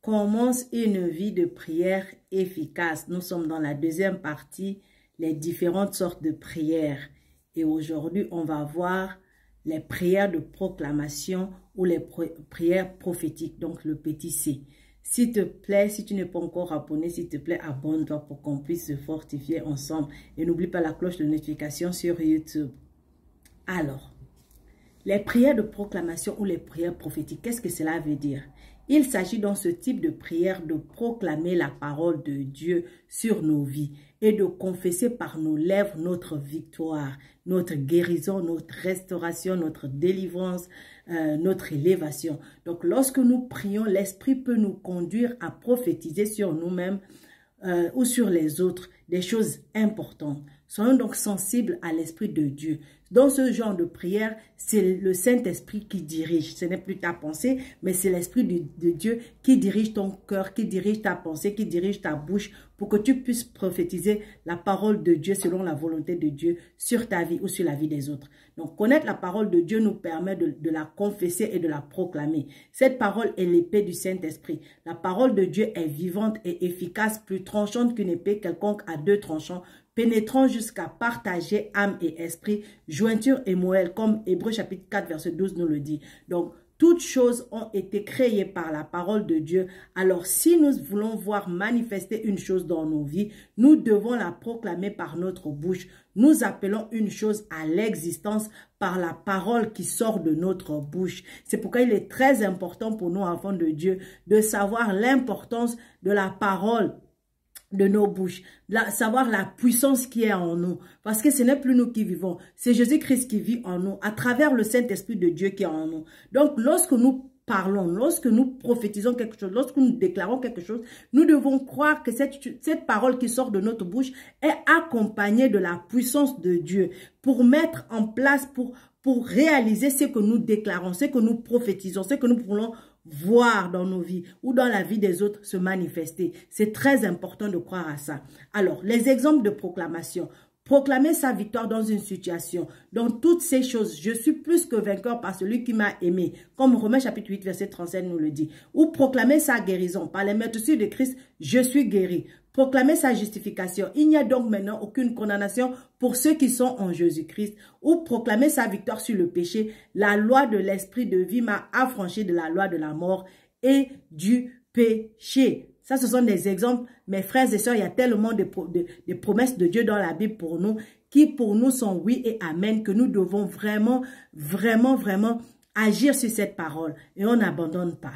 commence une vie de prière efficace. Nous sommes dans la deuxième partie, les différentes sortes de prières. Et aujourd'hui, on va voir les prières de proclamation ou les prières prophétiques, donc le petit C. S'il te plaît, si tu n'es pas encore abonné, s'il te plaît, abonne-toi pour qu'on puisse se fortifier ensemble. Et n'oublie pas la cloche de notification sur YouTube. Alors, les prières de proclamation ou les prières prophétiques, qu'est-ce que cela veut dire? Il s'agit dans ce type de prière de proclamer la parole de Dieu sur nos vies et de confesser par nos lèvres notre victoire, notre guérison, notre restauration, notre délivrance, notre élévation. Donc, lorsque nous prions, l'Esprit peut nous conduire à prophétiser sur nous-mêmes ou sur les autres des choses importantes. Soyons donc sensibles à l'Esprit de Dieu. Dans ce genre de prière, c'est le Saint-Esprit qui dirige. Ce n'est plus ta pensée, mais c'est l'Esprit de Dieu qui dirige ton cœur, qui dirige ta pensée, qui dirige ta bouche pour que tu puisses prophétiser la parole de Dieu selon la volonté de Dieu sur ta vie ou sur la vie des autres. Donc, connaître la parole de Dieu nous permet de la confesser et de la proclamer. Cette parole est l'épée du Saint-Esprit. La parole de Dieu est vivante et efficace, plus tranchante qu'une épée quelconque à deux tranchants, pénétrant jusqu'à partager âme et esprit, jointure et moelle, comme Hébreux chapitre 4, verset 12 nous le dit. Donc, toutes choses ont été créées par la parole de Dieu. Alors, si nous voulons voir manifester une chose dans nos vies, nous devons la proclamer par notre bouche. Nous appelons une chose à l'existence par la parole qui sort de notre bouche. C'est pourquoi il est très important pour nous, enfants de Dieu, de savoir l'importance de la parole de nos bouches, savoir la puissance qui est en nous, parce que ce n'est plus nous qui vivons, c'est Jésus-Christ qui vit en nous, à travers le Saint-Esprit de Dieu qui est en nous. Donc, lorsque nous parlons, lorsque nous prophétisons quelque chose, lorsque nous déclarons quelque chose, nous devons croire que cette parole qui sort de notre bouche est accompagnée de la puissance de Dieu pour mettre en place, pour réaliser ce que nous déclarons, ce que nous prophétisons, ce que nous voulons voir dans nos vies ou dans la vie des autres se manifester. C'est très important de croire à ça. Alors, les exemples de proclamation. Proclamer sa victoire dans une situation. Dans toutes ces choses, je suis plus que vainqueur par celui qui m'a aimé. Comme Romains chapitre 8, verset 37 nous le dit. Ou proclamer sa guérison. Par les meurtrissures de Christ, je suis guéri. Proclamer sa justification. Il n'y a donc maintenant aucune condamnation pour ceux qui sont en Jésus-Christ. Ou proclamer sa victoire sur le péché. La loi de l'esprit de vie m'a affranchi de la loi de la mort et du péché. Ça, ce sont des exemples, mes frères et sœurs, il y a tellement de promesses de Dieu dans la Bible pour nous, qui pour nous sont oui et amen, que nous devons vraiment, vraiment, vraiment agir sur cette parole. Et on n'abandonne pas.